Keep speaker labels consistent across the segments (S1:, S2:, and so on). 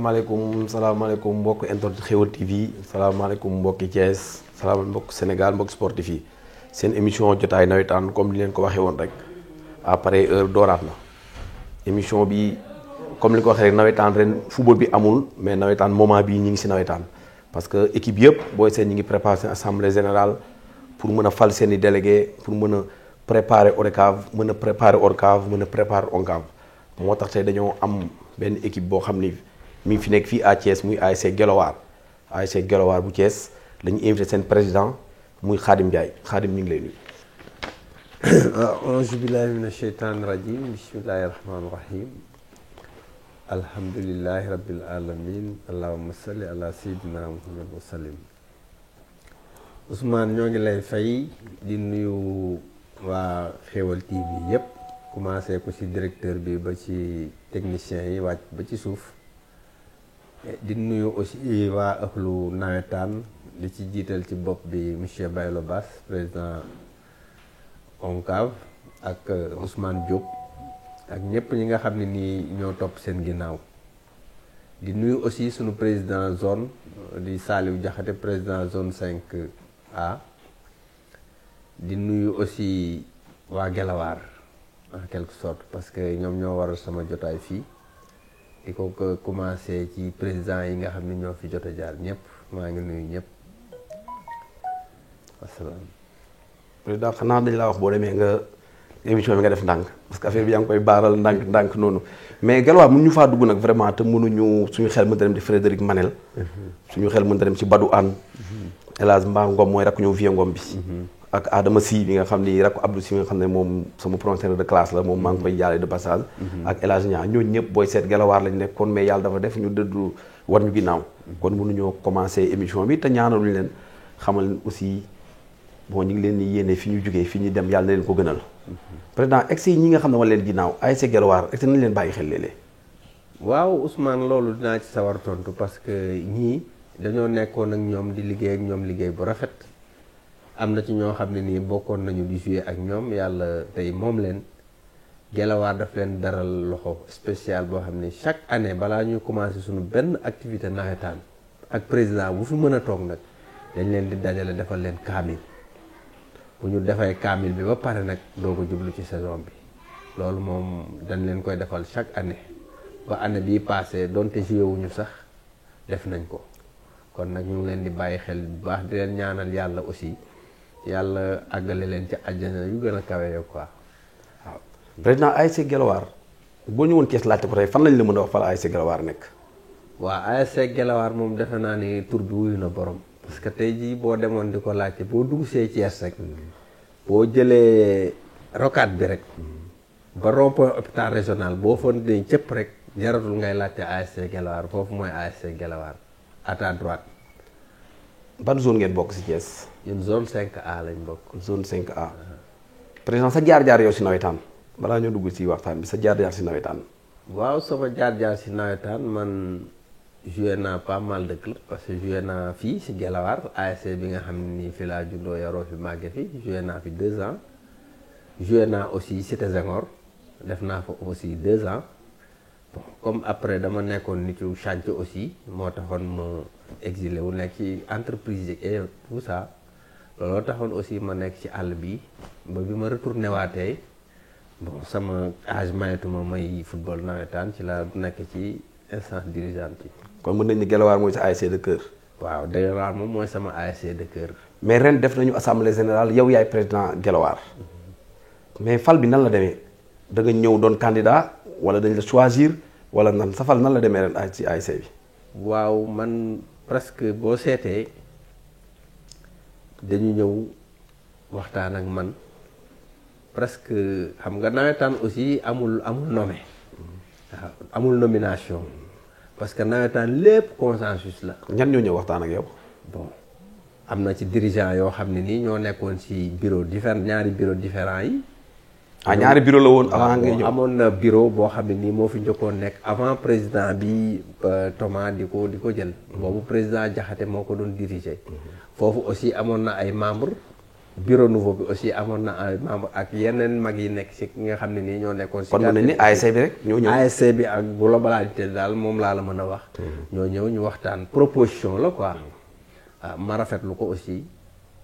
S1: salaamaaleykum mbokk internet Xéweul TV salaamaaleykum mbokki Thiès salaamaaleykum mbokk Sénégal mbokk sportif yi seen émission jotaay nawetaan comme li leen ko waxee woon rek après heure dooraat na émission bi comme li ko waxee rek nawetaan ren football bi amul mais nawetaan moment bii ñu ngi si nawetaan parce que équipe yëpp booy seen ñi ngi préparé seen assemblée générale pour mën a fal seen i délégué pour mën a préparer ODCAV mën a préparer ORCAV mën a préparer ONCAV moo tax tey dañoo am benn équipe boo xam ni mi ngi fi nekk fii à Thiès muy ASC Guelwaar bu Thiès la ñu invité seen président muy Khadim Ndiaye Khadim ñu ngi lay nuyu.
S2: auzu billahi mina sheytaani rajim bismillahi rahmaani rahim alhamdulillahi rabbil alamin allahumma salli ala sayyidina muhammad wa sallim. Ousmane ñoo ngi lay fay di nuyu waa Xéweul TV yëpp commencé ko ci directeur bi ba ci technicien yi wàcc ba ci suuf di nuyu aussi waa ëxlu nawetaan di ci jiital ci bopp bi monsieur Baylo Bass président ONCAV ak Ousmane Diop ak ñëpp ñi nga xam ne nii ñoo topp seen ginnaaw di nuyu aussi sunu président zone di Saliou Diakhaté président zone 5A di nuyu aussi waa Guelwaar en quelque sorte parce que ñoom ñoo waral sama jotaay fii di ko commencé ci président yi nga xam ne ñoo fi jot a jaar ñëpp maa ngi nuyu ñëpp wasalaam.
S1: président xanaa dañ laa wax boo demee nga émission bi nga def ndànk parce que affaire bi yaa ngi koy baaral ndànk noonu mais Guelwaar mun ñu faa dugg nag vraiment te mënuñu suñu xel mën ta dem ci Frédéric Manel suñu xel mën ta dem ci Badou Anne El Hadj Mba Ngom mooy rakk ñëw vie Ngom bi ak Adama Sy bi nga xam ni rakk Abdou Sy bi nga xam ne moom sama professeur de classe la moom maa ngi koy jaale de passage ak El Hadj Niang ñooñu ñëpp booy seet Guelwaar lañ nekkoon mais yàlla dafa def ñu dëddu war ñu ginnaaw kon mënuñoo commencé émission bi te ñaanaluñ leen xamal leen aussi bon ñu ngi leen di yéene fi ñu jógee fi ñu dem yàlla na leen ko gënal président ex yi ñi nga xam ne wala leen ginnaaw ASC Guelwaar ex nañ leen bàyyi xel léeg-léeg.
S2: waaw Ousmane loolu dinaa ci sawar tontu parce que ñii dañoo nekkoon ak ñoom di liggéey ak ñoom liggéey bu rafet am na ci ñoo xam ne nii bokkoon nañu di jouer ak ñoom yàlla tey moom leen Guelwaar daf leen daral loxo spécial boo xam ne chaque année balaa ñuy commencé suñu benn activité nawetaan ak président bu fi mën a toog nag dañ leen di dajale defal leen kaamil bu ñu defee kaamil bi ba pare nag doo ko jublu ci saison bi loolu moom dañ leen koy defal chaque année ba année bii passé donte joué wuñu sax def nañ ko kon nag ñu ngi leen di bàyyi xel bu baax di leen ñaanal yàlla aussi yàlla àggale leen ci àjjana yu gën a kawe yo quoi.
S1: waaw président ASC Guelwaar boo ñëwoon Thiès laajte ko tey fan lañ la mën a wax fan ASC Guelwaar nekk.
S2: waaw ASC Guelwaar moom defe naa ni tur bi wuyu na borom parce que tey jii boo demoon di ko laajte boo dugg see Thiès rek boo jëlee rocade bi rek ba rond-point hôpital régional boo fa dee cëpp rek jaratul ngay laajte ASC Guelwaar foofu mooy ASC Guelwaar à ta droite.
S1: ban zone ngeen bokk si Thiès.
S2: ñun zone 5A lañ bokk.
S1: zone 5A. président sa jaar-jaar yow si nawetaan balaa ñoo dugg si waxtaan bi sa jaar-jaar si nawetaan.
S2: waaw sama jaar-jaar si nawetaan man joué naa pas mal de club parce que joué naa fii si Guelwaar ASC bi nga xam ne nii fi laa juddoo yaroo fi màgge fi joué naa fi 2 ans joué naa aussi Cité Senghor def naa fa aussi 2 ans bon comme après dama nekkoon nitu chantier aussi moo taxoon ma exilé wu nekk ci entreprise et tout ça looloo taxoon aussi ma nekk ci àll bi ba bi ma retourné waatee bon sama âge mayetuma may football nawetaan ci la nekk ci instance dirigeante yi.
S1: kon mën nañu ni Guelwaar mooy sa ASC de cœur.
S2: waaw Guelwaar moom mooy sama ASC de cœur.
S1: mais ren def nañu assemblée générale yow yaay président Guelwaar mais fal bi nan la demee da nga ñëw doon candidat wala dañ la choisir wala nan sa fal nan la demee ren ci ASC bi.
S2: waaw man presque boo seetee dañu ñëw waxtaan ak man presque xam nga nawetaan aussi amul nommé waaw amul nomination parce que nawetaan lépp consensus la.
S1: ñan ñoo ñëw waxtaan ak yow.
S2: bon am na ci dirigeant yoo xam ne nii ñoo nekkoon ci bureau différent ñaari bureau différents yi.
S1: ñaari bureau la woon avant ngay ñëw.
S2: amoon na bureau boo xam ne nii moo fi njëkkoon nekk avant président bi Thomas di ko jël. boobu président Diakhaté moo ko doon diriger. foofu aussi amoon na ay membres bureau nouveau bi aussi amoon na ay membre ak yeneen mag yi nekk ci nga xam ne nii ñoo nekkoon.
S1: kon mën nañu ni ASC bi rek ñoo ñëw.
S2: ASC bi ak globalité daal moom laa la mën a wax. ñoo ñëw ñu waxtaan proposition la quoi. waaw ma rafetlu ko aussi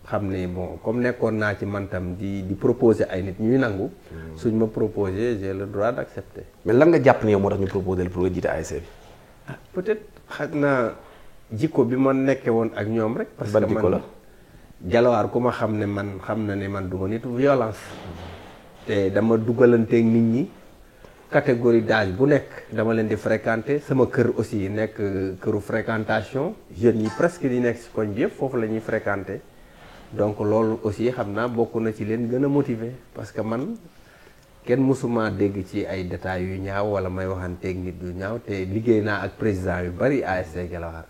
S2: xam ne bon comme nekkoon naa ci man tam di proposer ay nit ñuy nangu. suñ ma proposer j'ai le droit d'accepter.
S1: mais lan nga jàpp ne yow moo tax ñu proposer le pour nga jiite ASC bi.
S2: peut-être xaj na jikko bi ma nekkee woon ak ñoom rek. parce que
S1: ban jikko la.
S2: Gelawaar ku ma xam ne man xam na ne man du ma nitu violence te dama dugalanteeg nit ñi catégorie d'âge bu nekk dama leen di fréquenter sama kër aussi nekk këru fréquentation jeunes yi presque di nekk ci koñ bi yëpp foofu la ñuy fréquenter donc loolu aussi xam naa bokk na ci leen gën a motiver parce que man kenn mësuma dégg ci ay détails yu ñaaw wala may waxanteeg nit yu ñaaw te liggéey naa ak président yu bari ASC Gelawaar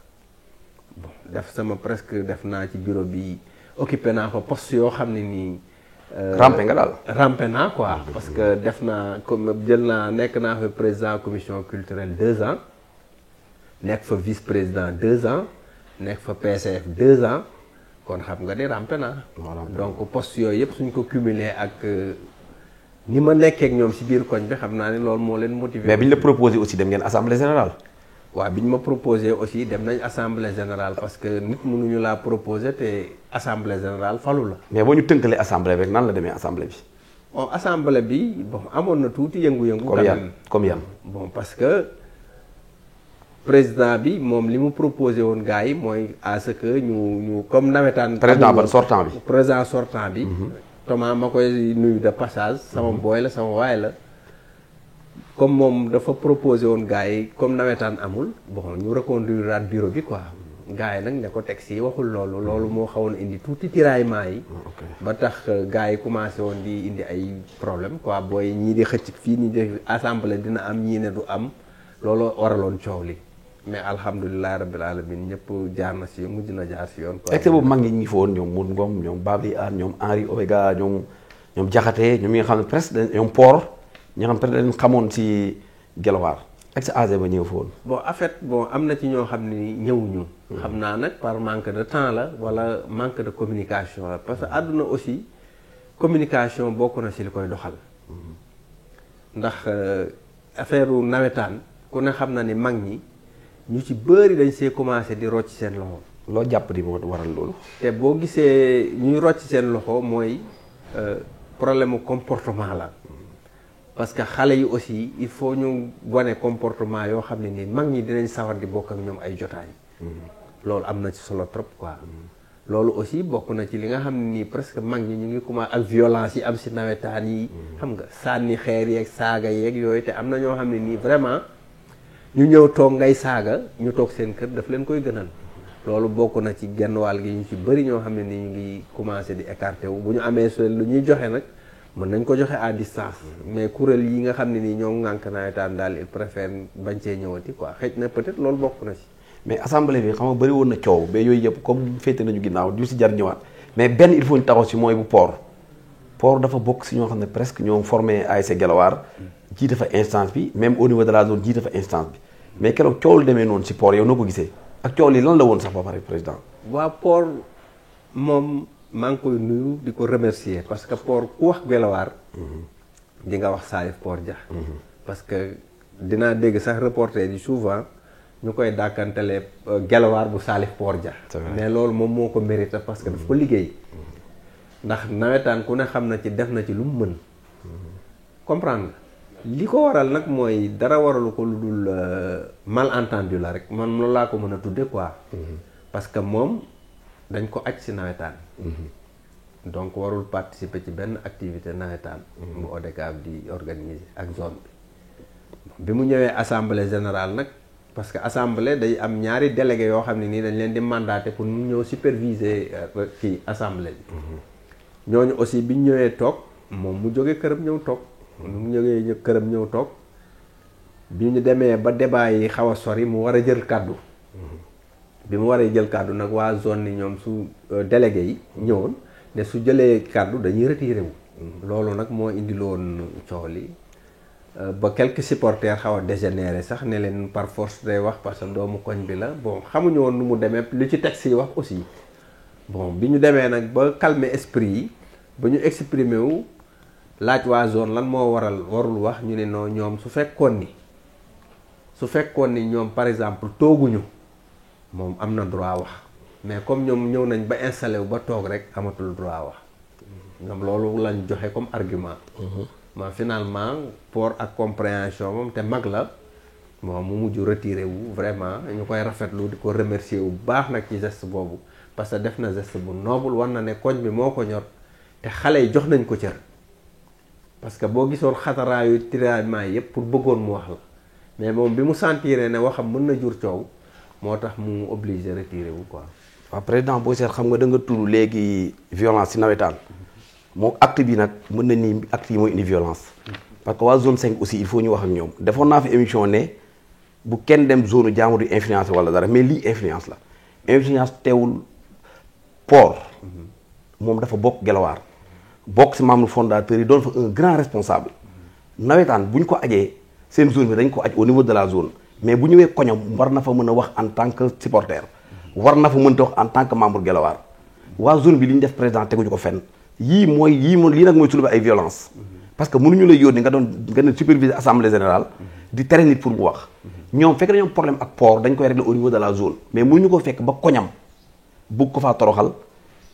S2: bon def sama presque def naa ci bureau bi occupé naa fa poste yoo xam ne nii.
S1: rampé nga daal.
S2: rampé naa quoi parce que def naa comme nekk naa fa président commission culturelle 2 ans nekk fa vice président 2 ans nekk fa PCF 2 ans kon xam nga ni rampé naa. donc poste yooyu yëpp suñ ko cumulé ak ni ma nekkee ak ñoom si biir koñ bi xam naa ne loolu moo leen motivé.
S1: mais bi ñu la proposé aussi dem ngeen assemblée générale.
S2: waaw bi ñu ma proposé aussi dem nañ assemblée générale parce que nit mënuñu laa proposé te assemblée générale falu la.
S1: mais boo ñu tënkalee assemblée rek nan la demee assemblée bi.
S2: bon assemblée bi bon amoon na tuuti yëngu-yëngu.
S1: comme yan
S2: bon parce que président bi moom li mu proposé woon gars yi mooy à ce que ñu comme nawetaan.
S1: président ban sortant bi.
S2: président sortant bi. Thomas ma koy nuyu de passage. sama booy la sama waay la. comme moom dafa proposé woon gars yi comme nawetaan amul bon ñu reconduire bureau bi quoi gars yi nag ne ko texte yi waxul loolu moo xawoon indi tuuti tiraillement yi. ba tax gars yi commencé woon di indi ay problème quoi booy ñii di xëcc fii ñii di assemblée dina am ñii ne du am loolu waraloon coow li mais alhamdulilah rabbil alamin ñëpp jaar na si mujj na jaar si yoon.
S1: est-ce que boobu mag ñi ñu ngi fa woon ñoom Mour Ngom ñoom Babli Anne ñoom Henri Ovega ñoom Diakhaté ñoom ñi nga xam ne presque ñoom Port. ñi nga xam peut-être dañ xamoon ci Gelawaar ak sa ASC ba ñëw fa woon.
S2: bon en fait bon am na ci ñoo xam ni ñëwuñu. xam naa nag par manque de temps la wala manque de communication la parce que àdduna aussi communication bokk na ci li koy doxal. ndax affaire nawetaan ku ne xam na ni mag ñi ñu ci bëri dañ see commencé di rocc seen loxo.
S1: loo jàpp di moo waral loolu.
S2: te boo gisee ñuy rocc seen loxo mooy problème mu comportement la. parce que xale yi aussi il faut ñu wane comportement yoo xam ne nii mag ñi dinañ sawar di bokk ak ñoom ay jotaay. loolu am na ci solo trop quoi. loolu aussi bokk na ci li nga xam ne nii presque mag ñi ñu ngi commencé ak violence yi am si nawetaan yi. xam nga sànni xeer yeeg saaga yeeg yooyu te am na ñoo xam ne nii vraiment ñu ñëw toog ngay saaga ñu toog seen kër daf leen koy gënal. loolu bokk na ci genn wàll gi ñu ci bëri ñoo xam ne nii ñu ngi commencé di écarté wu bu ñu amee lu ñuy joxe nag. mën nañ ko joxe à distance mais kuréel yi nga xam ne nii ñoom ngànk nawetaan daal il préfère bañ cee ñëwati quoi xëy na peut-être loolu bokk na ci.
S1: mais assemblée bi xam nga bëri woon na coow mais yooyu yëpp comme féete nañu ginnaaw du si jar ñëwaat mais benn il faut ñu taxaw si mooy bu port dafa bokk si ñoo xam ne presque ñoom formé ASC Gelawaar jiite fa instance bi même au niveau de la zone jiite fa instance bi mais keroog coow lu demee noonu si port yow noo ko gisee ak coow li lan la woon sax ba pare président.
S2: waa port moom. maa ngi koy nuyu di ko remercier parce que Port ku wax Gelawaar di nga wax Salif Port Dia parce que dinaa dégg sax reporter yi souvent ñu koy dàkkantale Gelawaar bu Salif Port Dia mais loolu moom moo ko mérité parce que daf ko liggéey ndax nawetaan ku ne xam na ci def na ci lu mu mën comprendre li ko waral nag mooy dara waralu ko lu dul malentendu la rek man loolu laa ko mën a tudde quoi parce que moom dañ ko aj ci nawetaan donc warul participer ci benn activité nawetaan bu ODCAV di organiser ak zone bi mu ñëwee assemblée générale nag parce que assemblée day am ñaari délégué yoo xam ne nii dañ leen di mandaté pour ñu ñëw superviser kii assemblée bi ñooñu aussi biñ ñëwee toog moom mu jógee këram ñëw toog mu jógee këram ñëw toog bi ñu demee ba débat yi xaw a sori mu war a jël kàddu bi mu waree jël kàddu nag waa zone ni ñoom su délégué yi ñëwoon ne su jëlee kàddu dañuy retiré wu loolu nag moo indiloon coow li ba quelques supporters xaw a dégénéré sax ne leen par force day wax parce que doomu koñ bi la bon xamuñu woon nu mu demee li ci texte yi wax aussi bon bi ñu demee nag ba calmer esprit yi ba ñu exprimer wu laaj waa zone lan moo warul wax ñu ne non ñoom su fekkoon ni ñoom par exemple tooguñu moom am na droit wax mais comme ñoom ñëw nañ ba installé wu ba toog rek amatul droit wax ñoom loolu lañ joxe comme argument. mais finalement pour ak compréhension moom te mag la moom mu mujj retiré wu vraiment ñu koy rafetlu di ko remercier bu baax nag ci geste boobu parce que def na geste bu noble war na ne koñ bi moo ko ñor te xale yi jox nañ ko cër parce que boo gisoon xataraayu tiraillement yëpp pour bëggoon mu wax la mais moom bi mu sentiree ne waxam mën na jur coow moo tax mu obligé retiré wu quoi.
S1: waaw président boo seet xam nga da nga tudd léegi violence ci nawetaan moom acte bi nag mën na ni acte yi mooy indi violence parce que waa zone 5 aussi il faut ñu wax ak ñoom defoon naa fi émission ne bu kenn dem zone jaamu di influence wala dara mais lii influence la influence teewul port moom dafa bokk Guelwaar bokk ci membre fondateur yi doon fa un grand responsable nawetaan bu ñu ko ajee seen zone bi dañ ko aj au niveau de la zone mais bu ñëwee koñom war na fa mën a wax en tant que supporter war na fa mënta wax en tant que membre Guelwaar waa zone bi li ñu def président teguñu ko fenn lii nag mooy soulever ay violence parce que mënuñu lay yónni nga ne superviser assemblée générale di tere nit pour mu wax ñoom fekk dañoo problème ak port dañ koy régler au niveau de la zone mais mënuñu ko fekk ba koñam bëgg ko faa toroxal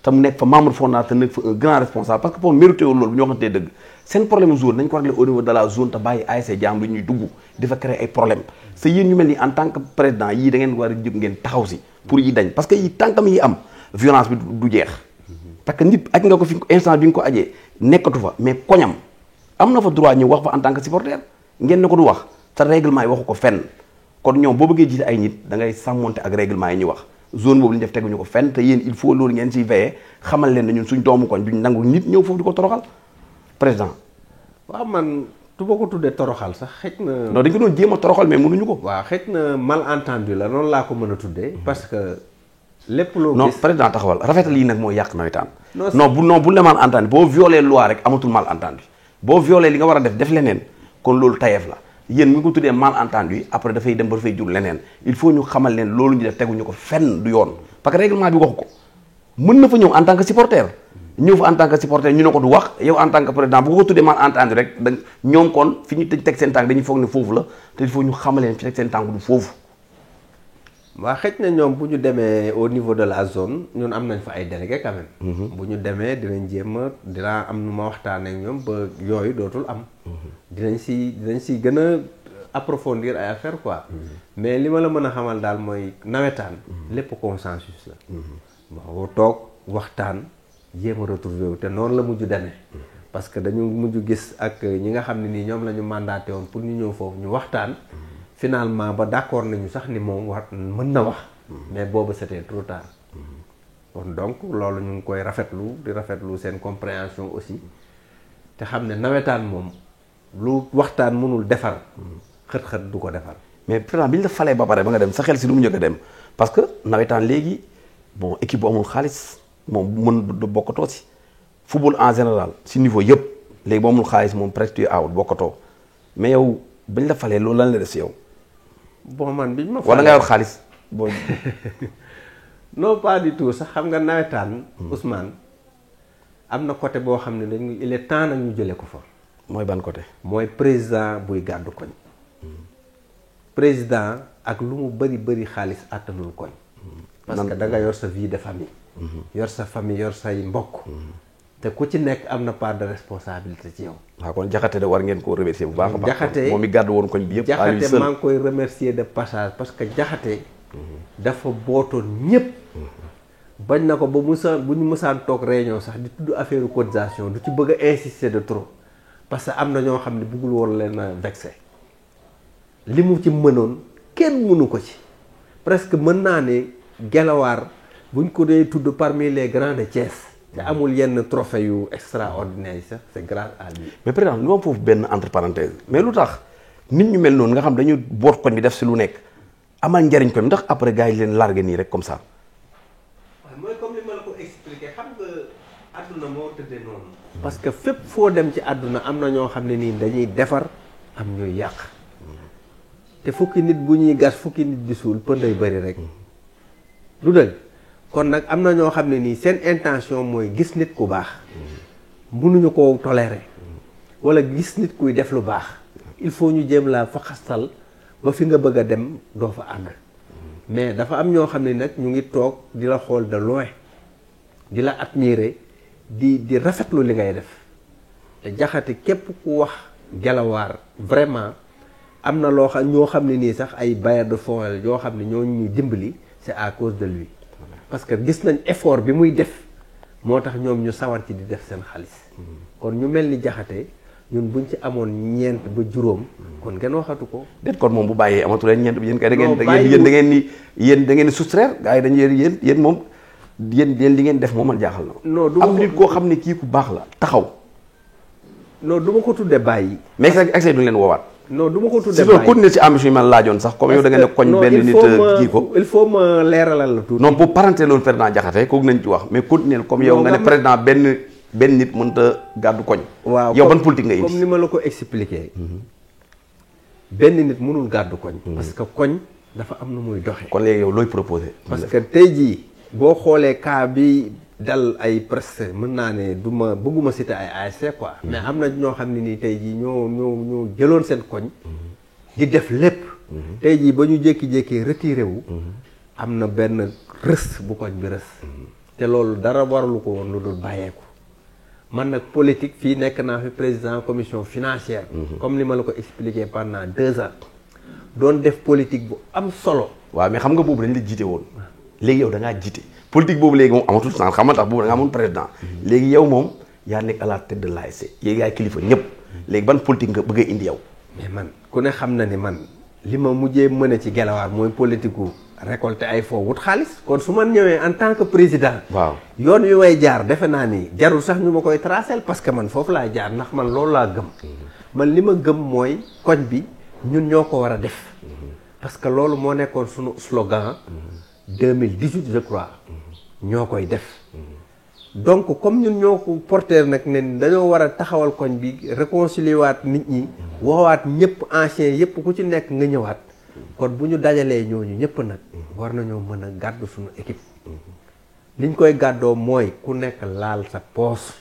S1: te mu nekk fa membre fondateur nekk fa un grand responsable parce que port mérité wul loolu bu ñu waxantee dëgg seen problème zone dañ ko régler au niveau de la zone te bàyyi ASC jaam lu ñuy dugg di fa créer ay problème c'est yéen ñu mel ni en tant que président yii da ngeen war a jóg ngeen taxaw si pour yi dañ parce que yi tànkam yi am violence bi du jeex parce que nit aj nga ko fi instant bi nga ko ajee nekkatu fa mais koñam am na fa droit ñu wax fa en tant que supporter ngeen ne ko du wax te règlement yi waxu ko fenn kon ñoom boo bëggee jiite ay nit da ngay sàmmonte ak règlement yi ñu wax zone boobu li ñu def teguñu ko fenn te yéen il faut loolu ngeen ciy veiller xamal leen ne ñun suñ doomu koñ duñ nangu nit ñëw foofu di ko toroxal président.
S2: waaw man tu ma ko tuddee toroxal sax xëj na.
S1: non dañ ko doon jéem a toroxal mais mënuñu ko.
S2: waaw xëj na malentendu la noonu laa ko mën a tuddee. parce que lépp loo gis.
S1: non président taxawal rafetal yi nag mooy yàq nawetaan. non bu le malentendu boo violé loi rek amatul malentendu boo violé li nga war a def leneen kon loolu tayeef la. yéen mi ngi ko tuddee malentendu yi après dafay dem ba dafay jur leneen il faut ñu xamal leen loolu ñu def teguñu ko fenn du yoon parce que règlement bi waxu ko mën na fa ñëw en tant que supporter ñëw fa en tant que supporter ñu ne ko du wax yow en tant que président bu ko tuddee malentendu rek da ñoom kon fi ñu teg seen tànk dañuy foog ne foofu la te il faut ñu xamal leen fi teg seen tànk du foofu.
S2: waa xëj na ñoom bu ñu demee au niveau de la zone ñun am nañ fa ay délégué quand même. bu ñu demee dinañ jéem a dinaa am nu ma waxtaan ak ñoom ba yooyu dootul am. dinañ si gën a approfondir ay affaire quoi. mais li ma la mën a xamal daal mooy nawetaan. lépp consensus la. bon toog waxtaan jéem a retrouver wu te noonu la mujj demee. parce que dañu mujj gis ak ñi nga xam ne nii ñoom la ñu mandaté woon pour ñu ñëw foofu ñu waxtaan. finalement ba d'accord nañu sax ni moom war mën na wax mais boobu c'était trop tard kon donc loolu ñu ngi koy rafetlu seen compréhension aussi te xam ne nawetaan moom lu waxtaan mënul defar xët-xët du ko defar.
S1: mais président bi ñu la falee ba pare ba nga dem sa xel si lu mu njëkk a dem parce que nawetaan léegi bon équipe bu amul xaalis moom mën bokkatoo si football en général si niveau yëpp léegi bu amul xaalis moom presque tu out bokkatoo mais yow bañ la falee loolu lan la def si yow.
S2: bon man biñ ma
S1: wala nga yor xaalis boo
S2: non pas du tout sax xam nga nawetaan Ousmane am na côté boo xam ne dañu il est temps nag ñu jëlee ko fa.
S1: mooy ban côté.
S2: mooy président buy gàddu koñ. président ak lu mu bëri xaalis àttanul koñ. parce que da nga yor sa vie de famille. yor sa famille yor say mbokk. te ku ci nekk am na part de responsabilité ci yow.
S1: waaw kon jaxate de war ngeen koo remercier bu baax a baax.
S2: jaxate
S1: moom mi gàddu woon koñ bi yëpp.
S2: jaxate maa ngi koy remercier de passage parce que jaxate dafa bootoon ñëpp. bañ na ko ba bu ñu mësaan toog réunion sax di tudd affaire cotisation du ci bëgg a insister de trop parce que am na ñoo xam ne bëggul woon leen a vexé li mu ci mënoon kenn mënu ko ci presque mën naa ne Guelwaar buñ ko dee tudd parmi les grands de Thiès. te amul yenn trophée yu extraordinaire yi sax c'est grâce à lui.
S1: mais président lu ma foofu benn entre parenthèse mais lu tax nit ñu mel noonu nga xam dañu boot koñ bi def si lu nekk amal njariñ koñ ndax après gars yi leen largué nii rek comme ça.
S2: waaw mooy comme li ma la ko expliqué xam nga àdduna moo tëddee noonu. parce que fépp foo dem ci àdduna am na ñoo xam ne nii dañuy defar am ñuy yàq te fukki nit bu ñuy gas fukki nit di suul pënday bëri rek lu dëgg kon nag am na ñoo xam ne nii seen intention mooy gis nit ku baax mënuñu koo tolérer wala gis nit kuy def lu baax il faut ñu jéem laa fa xastal ba fi nga bëgg a dem doo fa àgg mais dafa am ñoo xam ne nag ñu ngi toog di la xool de loin di la admirer di rafetlu li ngay def te Jaxate képp ku wax Gelawaar vraiment am na loo xam ñoo xam ne nii sax ay bailleurs de fonds yoo xam ne ñoo ñuy dimbali c'est à cause de lui parce que gis nañ effort bi muy def moo tax ñoom ñu sawar ci di def seen xaalis kon ñu mel ni Jaxate ñun buñ ci amoon ñeent ba juróom kon ngeen waxatu ko.
S1: déet kon moom bu bàyyee amatu leen ñeent yéen kay da ngeen ni soustraire gars yi dañu yéen moom yéen li ngeen def moom man jaaxal na.
S2: non du
S1: am nit koo xam ne kii ku baax la taxaw.
S2: non du ma ko tuddee bàyyi.
S1: mais accès du leen woowaat.
S2: non du ma ko tuddee
S1: bàyyi si loolu continuer ci ambition yi man laajoon sax comme yow da nga ne koñ benn nit kii ko.
S2: il faut ma leeralal la tuuti.
S1: non pour parenté loolu président Jaxate kooku nañ ci wax mais continuer comme yow nga ne président benn nit mënta gàddu koñ.
S2: waaw
S1: yow ban politique nga indi
S2: comme ni ma la ko expliqué. benn nit mënul gàddu koñ. parce que koñ dafa am na muy doxee.
S1: kon léegi yow looy proposé.
S2: parce que tey jii boo xoolee cas bi dal ay presque mën naa ne du ma bëgguma citer ay ASC quoi. mais am na ñoo xam ne nii tey jii ñoo jëloon seen koñ. di def lépp. tey jii ba ñu jékki-jékki retiré wu. am na benn rës bu koñ bi rës. te loolu dara waralu ko woon lu dul bàyyeeku. man nag politique fii nekk naa fi président commission financière. comme ni ma la ko expliqué pendant 2 ans. doon def politique bu am solo.
S1: waaw mais xam nga boobu dañ la jiite woon. léegi yow da ngaa jiite. politique boobu léegi moom amatul sens xam nga tax boobu da ngaa amoon président. léegi yow moom yaa nekk à la tête de l'ASC. yéegi yaay kilifa ñëpp. léegi ban politique nga bëgg a indi yow.
S2: mais man ku ne xam na ni man li ma mujjee mën a ci Gelawaar mooy politique gu récolter ay fonds wut xaalis. kon su ma ñëwee en tant que président.
S1: waaw
S2: yoon wi may jaar defe naa ni jarul sax ñu ma koy tracel parce que man foofu laa jaar ndax man loolu laa gëm. man li ma gëm mooy koñ bi ñun ñoo ko war a def. parce que loolu moo nekkoon sunu slogan 2018 je crois. ñoo koy def. donc comme ñun ñoo ko porter nag ne dañoo war a taxawal koñ bi réconcilier waat nit ñi. woowaat ñëpp anciens yëpp ku ci nekk nga ñëwaat. kon bu ñu dajalee ñooñu ñëpp nag. war nañoo mën a gàddu suñu équipe. liñ koy gàddoo mooy ku nekk laal sa poos.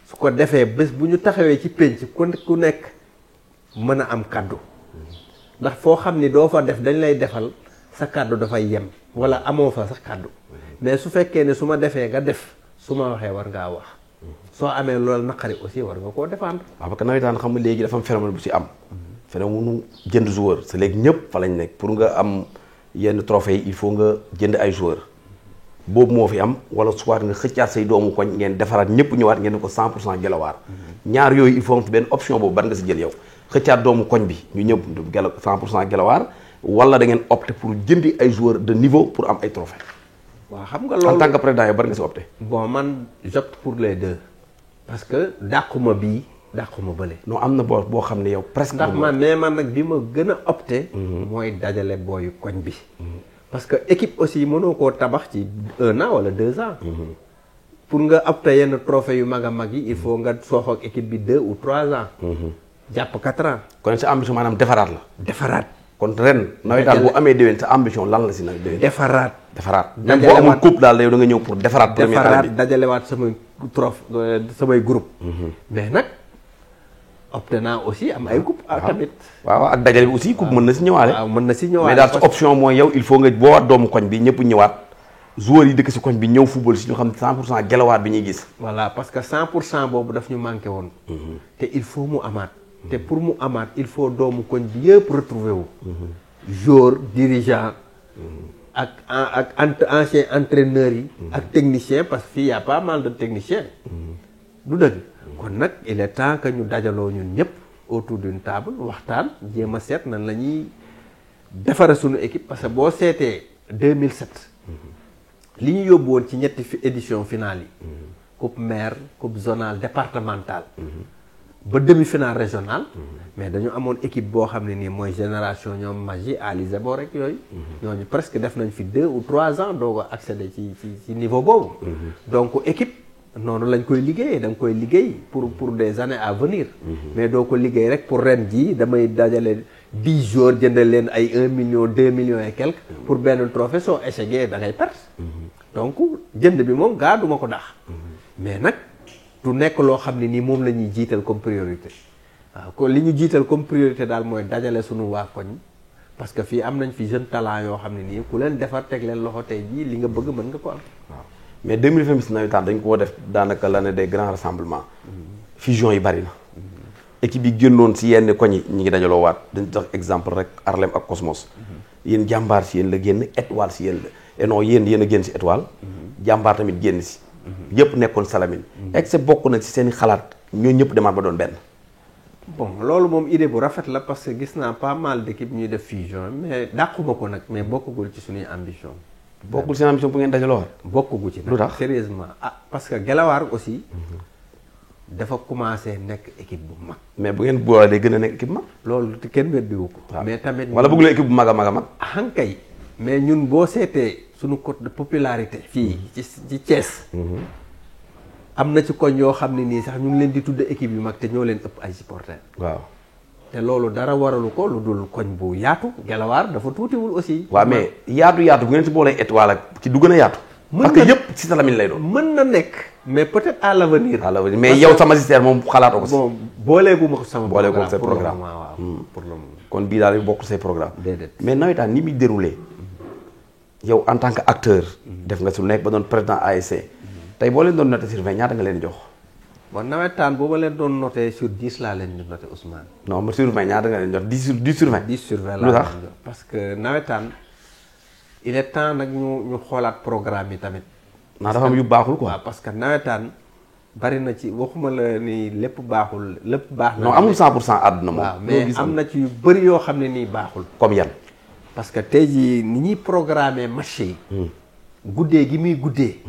S2: su ko defee bés bu ñu taxawee ci pénc ku nekk mën a am kàddu. ndax foo xam ni doo fa def dañ lay defal sa kàddu dafay yem. wala amoo fa sax kàddu. mais su fekkee ne su ma defee nga def su ma waxee war ngaa wax. soo amee loolu naqari aussi war nga koo défendre.
S1: waaw parce que nawetaan xam nga léegi dafa am phénomène bu ci am. phénomène jënd joueur c'est léegi ñëpp fa lañ nekk pour nga am yenn trophée yi il faut nga jënd ay joueurs. boobu moo fi am wala soit nga xëccaat say doomu koñ ngeen defaraat ñëpp ñëwaat ngeen ko 100% Gelawaar. ñaar yooyu il faut nga benn option boobu ban nga si jël yow. xëccaat doomu koñ bi ñu ñëpp 100% Gelawaar wala da ngeen opté pour jëndi ay joueurs de niveau pour am ay trophée.
S2: waaw xam nga loolu
S1: en tant que président yow ban nga si opté.
S2: bon man j'opte pour les deux. parce que dàquma bii dàquma bële.
S1: non am na boo xam ne yow presque.
S2: ndax man nag bi ma gën a opté. mooy dajale booyu koñ bi. parce que équipe aussi mënoo koo tabax ci 1 an wala 2 ans. pour nga opté yenn trophée yu mag a mag yi il faut nga soox ak équipe bi 2 ou 3 ans. jàpp 4 ans.
S1: kon sa ambition maanaam defaraat la.
S2: defaraat.
S1: kon ren nawetaan bu amee déwén sa ambition lan la si nag déwén.
S2: defaraat.
S1: même boo amul coupe daal yow da nga ñëw pour defaraat. première année bi
S2: dajalewaat samay samay groupe. mais nag opté naa aussi am ay coupe tamit.
S1: waaw ak dajale bi aussi coupe mën na si ñëwaale.
S2: waaw mën na si ñëwaale
S1: mais daal sa option mooy yow il faut nga boo waat doomu koñ bi ñëpp ñëwaat joueurs yi dëkk si koñ bi ñëw football si ñu xam 100% Gelawaar bi ñuy gis.
S2: voilà parce que 100% boobu daf ñu manqué woon. te il faut mu amaat. te pour mu amaat il faut doomu koñ bi yëpp retrouver wu. joueur dirigeant. ak ancien entraîneurs yi. ak technicien parce que fii y a pas mal de techniciens. du dëgg kon nag il est temps que ñu dajaloo ñun ñëpp autour d'une table waxtaan jéem a seet nan la ñuy defare suñu équipe parce que boo seetee 2007. li ñu yóbbu woon ci ñetti édition finale yi. coupe maire coupe zonale départementale. ba demi-finale régionale. mais dañu amoon équipe boo xam ne nii mooy génération ñoom Maggi Ali Zebo rek yooyu. ñooñu presque def nañ fi 2 ou 3 ans doo ko accéder ci niveau boobu. donc équipe noonu lañ koy liggéeyee da nga koy liggéey pour des années à venir. mais doo ko liggéey rek pour ren jii damay dajale 10 jours jëndal leen ay 1 million 2 millions et quelques. pour benn trophée soo échecgee da ngay perte. donc jënd bi moom gaa duma ko dax. mais nag du nekk loo xam ne nii moom la ñuy jiital comme priorité waaw kon li ñu jiital comme priorité daal mooy dajale sunu waa koñ parce que fii am nañ fi jeune talent yoo xam ne nii ku leen defar teg leen loxo tey jii li nga bëgg mën nga ko am.
S1: waaw mais 2026 nawetaan dañ koo def daanaka l'année des grands rassemblements. fusion yi bari na. équipe yi génnoon si yenn koñ yi ñu ngi dajaloo waat dañ jox exemple rek Arlem ak Cosmos. yéen jàmbaar si yéen la génn étoile si yéen la et non yéen a génn si étoile. jàmbaar tamit génn si. yëpp nekkoon Salamine. exe bokk na ci seen i xalaat ñooñu ñëpp demaat ba doon benn.
S2: bon loolu moom idée bu rafet la parce que gis naa pas mal d'équipes ñuy def fusion mais dàquma ko nag mais bokkagul ci suñuy ambition.
S1: bokkul seen ambition bu ngeen dajaloo waat.
S2: bokkagu ci nag
S1: lu tax
S2: sérieusement parce que Guelwaar aussi dafa commencé nekk équipe bu mag.
S1: mais bu ngeen boolee gën a nekk équipe mag.
S2: loolu kenn weddiwu ko. mais tamit
S1: wala bëgg leen équipe bu mag a mag a mag.
S2: hankay mais ñun boo seetee suñu cote de popularité fii ci Thiès. am na ci koñ yoo xam ne nii sax ñu ngi leen di tudd équipe yu mag te ñoo leen ëpp ay supporters.
S1: waaw
S2: te loolu dara waralu ko lu dul koñ bu yaatu. Guelwaar dafa tuutiwul aussi.
S1: waaw mais yaatu bu ngeen si boolee étoile ak ci du gën a yaatu. parce que yëpp si Salamine lay doon.
S2: mën na nekk mais peut-être à l'avenir.
S1: mais yow sa magistère moom xalaatoo ko si.
S2: bon booleegu ma ko sama.
S1: booleegu ko say programme
S2: waaw pour le moment.
S1: kon bii daal di bokk say programme.
S2: déedéet
S1: mais nawetaan ni muy déroulé yow en tant que acteur. def nga su nekk ba doon président ASC. tey boo leen doon noté sur 20 ñaata nga leen jox.
S2: bon nawetaan boo ma leen doon noté sur 10 laa leen di noté Ousmane.
S1: non ma sur 20 ñaata nga leen jox 10 sur 20.
S2: 10 sur 20
S1: lu
S2: laa
S1: tax
S2: leen jox parce que nawetaan il est temps nag ñu xoolaat programme yi tamit.
S1: naa dafa am yu baaxul quoi.
S2: waaw parce que nawetaan bari na ci waxuma la ni lépp baaxul lépp baax na.
S1: non amul 100% àdduna moom.
S2: waaw mais am na ci yu bëri yoo xam ne nii baaxul.
S1: comme yan.
S2: parce que tey jii ni ñuy programmer match yi. guddee gi muy guddee.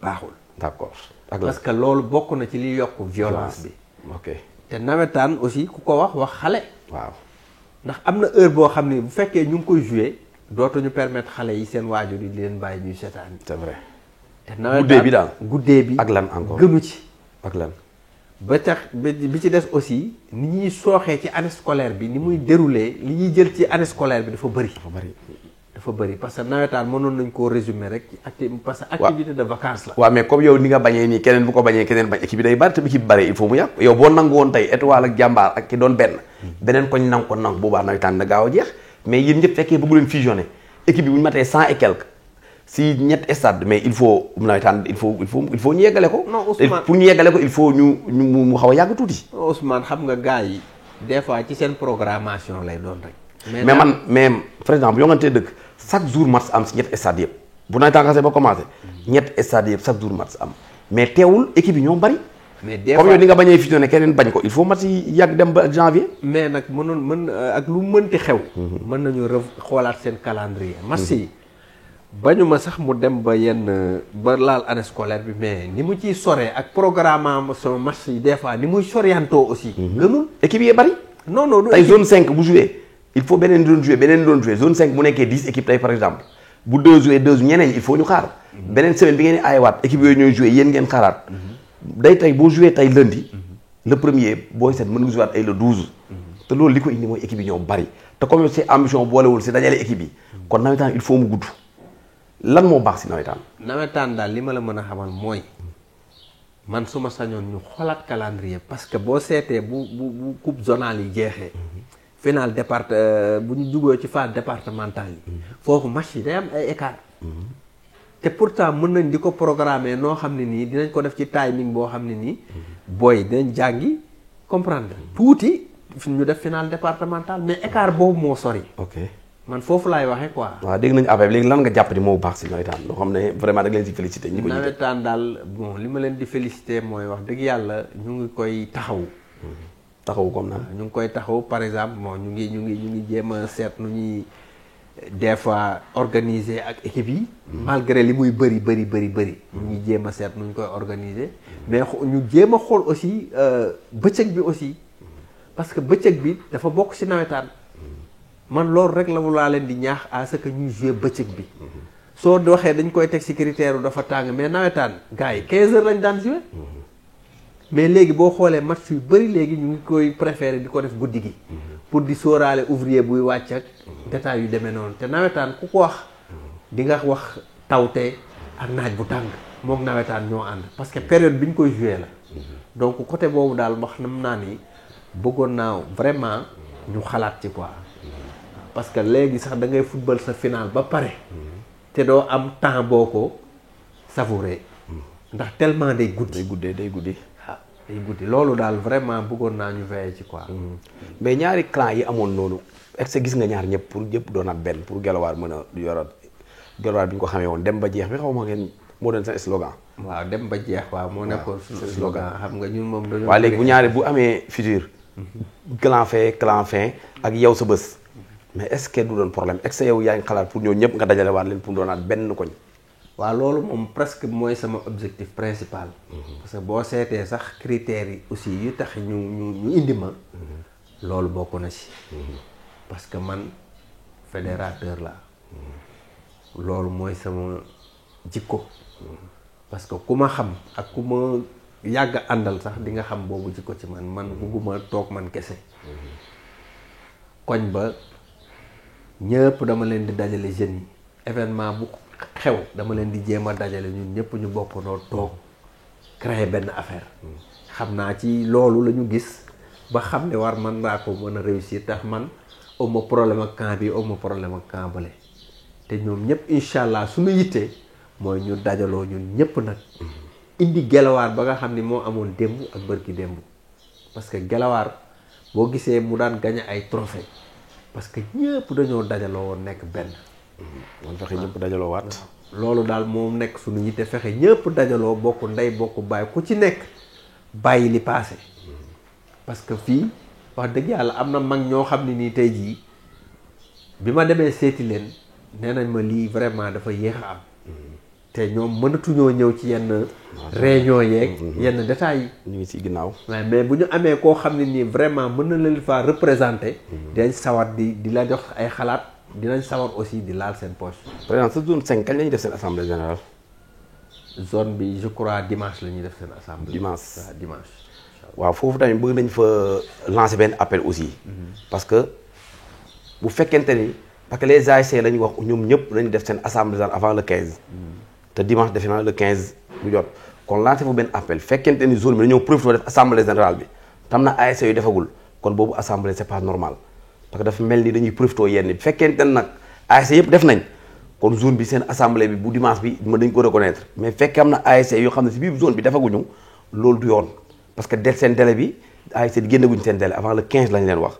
S2: baaxul.
S1: d'accord ak
S2: parce que loolu bokk na ci li yokk violence bi.
S1: ok
S2: te nawetaan aussi ku ko wax xale.
S1: waaw
S2: ndax am na heure boo xam ne bu fekkee ñu ngi koy jouer dootuñu permettre xale yi seen waajur yi di leen bàyyi ñuy seetaan.
S1: c'est vrai.
S2: te nawetaan
S1: guddee bi daal
S2: guddee bi.
S1: ak lan encore
S2: gënu ci.
S1: ak lan.
S2: ba tax bi ci des aussi ni ñuy sooxee ci année scolaire bi ni muy dérouler li ñuy jël ci année scolaire bi dafa bëri. dafa bëri parce que nawetaan mënoon nañ koo résumer rek ci parce que activité de vacances la.
S1: waaw mais comme yow ni nga bañee nii keneen bu ko bañee keneen bañ équipe bi day bari te équipe bi bari il faut mu yàqu yow boo nangu woon tey étoile ak jàmbaar ak ki doon benn beneen koñ nangu ko nangu boobaa nawetaan na gaaw a jeex mais yéen ñëpp fekkee bëggu leen fusionner équipe bi bu ñu matee 100 et quelque si ñett stade mais il faut nawetaan il faut ñu yeggale ko.
S2: non Ousmane
S1: pour ñu yeggale ko il faut mu xaw a yàgg tuuti.
S2: Ousmane xam nga gars yi des fois ci seen programmation lay doon rek.
S1: mais par exemple yoo xamante dëkk chaque jour match am si ñett stade yëpp bu nawetaan xasee ba commencé ñett stade yëpp chaque jour match am mais teewul équipe yi ñoo bari.
S2: mais des
S1: comme yow ni nga bañee fusionné keneen bañ ko il faut match yi yàgg dem ba janvier.
S2: mais nag mën ak lu mënti xew. mën nañu xoolaat seen calendrier. match yi bañu ma sax mu dem ba ba laal année scolaire bi mais ni mu ciy soree ak programmation match yi des fois ni muy soriantoo aussi. gënul
S1: équipe yi bari.
S2: non
S1: tey zone 5 bu joué il faut beneen doon joué zone 5 mu nekkee 10 équipes tey par exemple bu 2 joué ñeneen il faut ñu xaar. beneen semaine bi ngeen di aayewaat équipe yooyu ñooy joué yéen ngeen xaaraat. day tey boo joué tey lundi. le premier booy seet mën nga joué waat ay le 12. te loolu li ko indi mooy équipe yi ñoo bari te comme si ambition boolewul si dajale équipe yi. kon nawetaan il faut mu gudd. lan moo baax si nawetaan.
S2: nawetaan daal li ma la mën a xamal mooy man su ma sañoon ñu xoolaat calendrier parce que boo seetee bu coupe zonale yi jeexee. final bu ñu jugoo ci phase départementale yi. foofu match yi day am ay écart. te pourtant mën nañ di ko programmer noo xam ne nii dinañ ko def ci timing boo xam ne nii. booy dinañ jàngi comprendre tuuti ñu def final départemental mais écart boobu moo sori.
S1: ok
S2: man foofu laay waxee quoi.
S1: waaw dégg nañu affaire léegi lan nga jàpp ni moo baax si nawetaan loo xam ne vraiment da nga leen si félicité. ñi ko jiite
S2: nawetaan daal bon li ma leen di félicité mooy wax dëgg yàlla ñu ngi koy taxaw.
S1: taxawu comme naan
S2: ñu ngi koy taxaw par exemple bon ñu ngi jéem a seet nu ñuy des fois organiser ak équipe yi. malgré li muy bëri. ñu ngi jéem a seet nu ñu koy organiser. mais ñu jéem a xool aussi bëccëg bi aussi parce que bëccëg bi dafa bokk ci nawetaan. man loolu rek laa leen di ñaax à ce que ñuy jouer bëccëg bi. soo waxee dañ koy teg ci critère dafa tàng mais nawetaan gars yi 15 heures lañ daan jouer. mais léegi boo xoolee match yu bëri léegi ñu ngi koy préférer di ko def guddi gi. pour di sóoraale ouvrier buy wàcc ak détails yu demee noonu te nawetaan ku ko wax di nga wax tawte ak naaj bu tàng moom nawetaan ñoo ànd parce que période bi ñu koy jouer la. donc côté boobu daal wax nam naa ni bëggoon naa vraiment ñu xalaat ci quoi parce que léegi sax da ngay football sa final ba pare te doo am temps boo ko savourer ndax tellement day guddi
S1: day guddi
S2: waaw day guddi loolu daal vraiment bëggoon naa ñu veiller ci quoi
S1: mais ñaari clan yi amoon noonu est-ce que gis nga ñaar ñëpp pour ñëpp doonaat benn pour Guelwaar mën a yoraat Guelwaar bi ñu ko xamee woon dem ba jeex bi xaw ma ngeen moo doon seen slogan
S2: waaw dem ba jeex waaw moo nekkoon suñu slogan xam nga ñun moom dañoo
S1: waaw léegi bu ñaari bu amee futur clan fin ak yow sa bés mais est-ce que du doon problème est-ce que yow yaa ngi xalaat pour ñoo ñëpp nga dajale waat leen pour doonaat benn koñ
S2: waaw loolu moom presque mooy sama objectif principal parce que boo seetee sax critères yi aussi yu tax ñu indi ma loolu bokk na ci parce que man fédérateur la loolu mooy sama jikko parce que ku ma xam ak ku ma yàgg àndal sax di nga xam boobu jikko ci man bugguma toog man kese koñ ba ñëpp dama leen di dajale jeunes yi événement bu xew dama leen di jéem a dajale ñun ñëpp ñu bokk noo toog créer benn affaire xam naa ci loolu la ñu gis ba xam ne war man naa ko mën a réussir tax man awma problème ak camp bi awma problème ak camp bale te ñoom ñëpp incha allah suñu yittee mooy ñu dajaloo ñun ñëpp nag indi Guelwaar ba nga xam ni moo amoon démb ak bërki démb parce que Guelwaar boo gisee mu daan gañe ay trophée parce que ñëpp dañoo dajaloo woon nekk benn
S1: man fexe ñëpp dajaloo waat
S2: loolu daal moom nekk suñu yitte fexe ñëpp dajaloo bokk ndey bokk bàyyi ku ci nekk bàyyi li passé parce que fii wax dëgg yàlla am na mag ñoo xam ne nii tey jii bi ma demee seeti leen nee nañ ma lii vraiment dafa yéex a am te ñoom mënatuñoo ñëw ci yenn réunion yeeg yenn détails yi
S1: ñu ngi ci ginnaaw
S2: mais bu ñu amee koo xam ne nii vraiment mën na leen faa représenter dinañ sawar di la jox ay xalaat dinañ sawar aussi di laal seen poche.
S1: par exemple sa zone 5 kañ la ñuy def seen assemblée générale
S2: zone bi je crois dimanche la ñuy def seen assemblée dimanche
S1: waaw foofu tamit bëgg nañ fa lancer benn appel aussi parce que bu fekkente ni parce que les ASC la ñu wax ñoom ñëpp lañu def seen assemblée générale avant le 15 te dimanche defe naa le 15 bu jot kon lancer fa benn appel fekkente ni zone bi dañoo profité def assemblée générale bi tam na ASC yu defagul kon boobu assemblée c'est pas normal parce que dafa mel ni dañuy profité yenn bi fekkente ne nag ASC yëpp def nañ kon zone bi seen assemblée bi bu dimanche bi ma dañ ko reconnaître mais fekkee am na ASC yoo xam ne si biir zone bi defaguñu loolu du yoon parce que seen délai bi ASC di génnaguñ seen délai avant le 15 lañ leen wax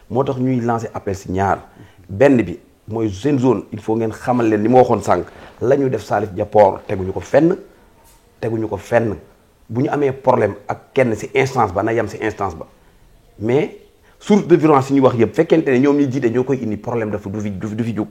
S1: moo tax ñuy lancer appel si ñaar benn bi mooy seen zone il faut ngeen xamal leen li ma waxoon sànq la ñu def Salif Dia Port teguñu ko fenn bu ñu amee problème ak kenn si instance ba na yem si instance ba mais source de violence yi ñuy wax yëpp fekkente ne ñoom ñi jiite ñoo koy indi problème dafa du fi jóg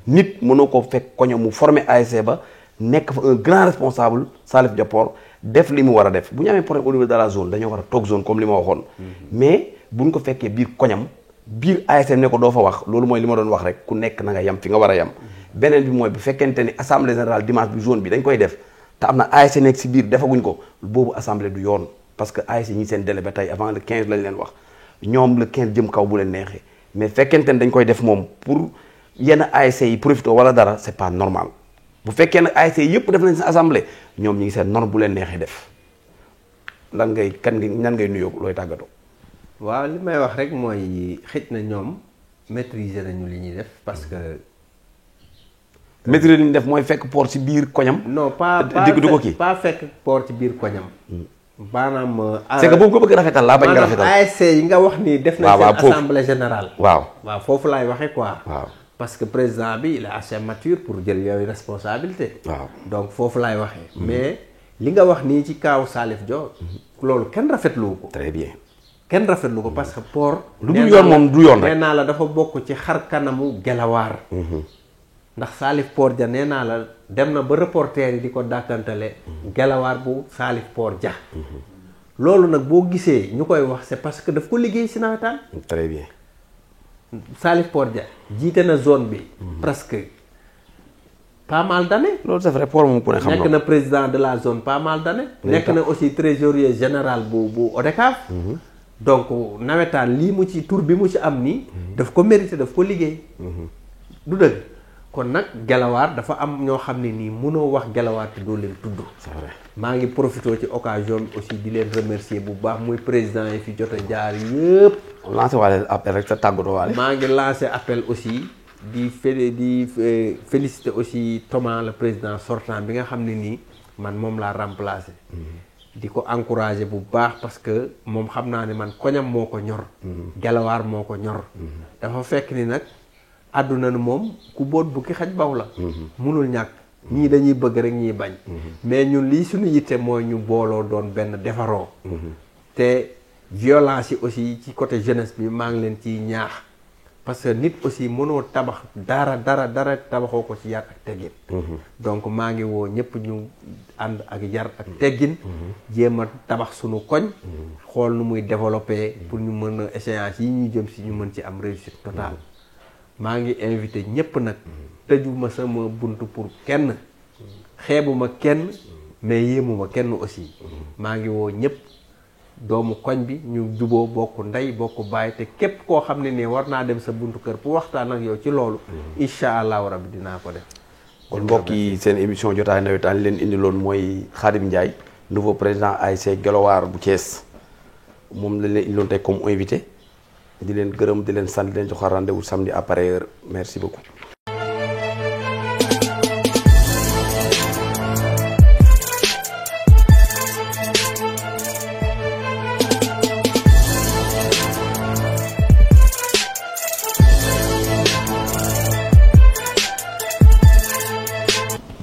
S1: nit mënoo ko fekk koño mu formé ASC ba nekk fa un grand responsable Salif Dia Port def li mu war a def bu ñu amee problème au niveau de la zone dañoo war a toog zone comme li ma waxoon mais buñ ko fekkee biir koñam biir ASC ne ko doo fa wax loolu mooy li ma doon wax rek ku nekk na nga yem fi nga war a yem beneen bi mooy bu fekkente ni assemblée générale dimanche bi zone bi dañ koy def te am na ASC nekk si biir defaguñ ko boobu assemblée du yoon parce que ASC ñi seen délai ba tey avant le 15 lañ leen wax ñoom le 15 jëm kaw bu leen neexee mais fekkente ni dañ koy def moom pour yenn ASC yi profité wala dara c'est pas normal bu fekkee nag ASC yëpp def nañ seen assemblée ñoom ñi ngi seen norme bu leen neexee def lan ngay ñan ngay nuyoo looy tàggatoo.
S2: waaw li may wax rek mooy xëj na ñoom maîtriser nañu li ñuy def parce que.
S1: maîtriser li ñu def mooy fekk port ci biir koñam.
S2: non pas pas fekk port ci biir koñam. maanaam.
S1: c'est que boobu ko bëgg rafetal laa bañ nga rafetal
S2: maanaam ASC yi nga wax ni def na seen assemblée générale.
S1: waaw
S2: foofu laay waxee quoi.
S1: waaw
S2: parce que président bi il est assez mature pour jël yooyu responsabilité.
S1: waaw
S2: donc foofu laay waxee. mais li nga wax nii ci kaaw Salif Dia loolu kenn rafetlu ko.
S1: très bien.
S2: kenn rafetlu ko parce que port.
S1: lu dul yoon moom du yoon rek
S2: nee naa la dafa bokk ci xar kanamu Guelwaar. ndax Salif Port Dia nee naa la dem na ba reporter yi di ko dàkkantale Guelwaar bu Salif Port Dia. loolu nag boo gisee ñu koy wax c'est parce que daf ko liggéey si nawetaan.
S1: très bien.
S2: Salif Port Dia jiite na zone bi. presque pas mal d'années.
S1: loolu c'est vrai port moom ku ne xam
S2: nekk na président de la zone pas mal d'années. nekk na aussi trésorier général bu ODCAV. donc nawetaan lii mu ci tur bi mu ci am nii. daf ko mérité daf ko liggéey. du dëgg kon nag Guelwaar dafa am ñoo xam ne nii mënoo wax Guelwaar te doo leen tudd.
S1: c'est vrai.
S2: maa ngi profité ci occasion bi aussi di leen remercier bu baax muy président yi fi jot a jaar yëpp.
S1: lancé waale appel rek sa tàggatoo waale.
S2: maa ngi lancé appel aussi di féliciter aussi Thomas le président sortant bi nga xam ne nii man moom laa remplacé. di ko encourager bu baax parce que moom xam naa ne man koñam moo ko ñor. Guelwaar moo ko ñor. dafa fekk ni nag àdduna nu moom ku boot bu ki xaj baw la. munul ñàkk ñii dañuy bëgg rek ñii bañ. mais ñun lii suñu yitte mooy ñu booloo doon benn defaroo. te violence yi aussi ci côté jeunesse bi maa ngi leen ciy ñaax parce que nit aussi mënoo tabax dara tabaxoo ko ci yar ak teggin. donc maa ngi woo ñëpp ñu ànd ak yar ak teggin. jéem a tabax suñu koñ. xool nu muy développer pour ñu mën a échéance yi ñu jëm si ñu mën ci am réussite totale. maa ngi invité ñëpp nag. tëjuma sama buntu pour kenn. xeebuma kenn mais yéemuma kenn aussi. maa ngi woo ñëpp. doomu koñ bi ñu juboo bokk ndey bokk baay te képp koo xam ne nii war naa dem sa buntu kër pour waxtaan ak yow ci loolu. incha allahu rabbi dinaa ko def.
S1: kon mbokk yi seen émission jotaay nawetaan leen indiloon mooy Khadim Ndiaye nouveau président ASC Guelwaar bu Thiès moom lañ leen indiloon tey comme invité di leen gërëm di leen sant di leen jox rendez-vous samedi à pareille heure merci beaucoup.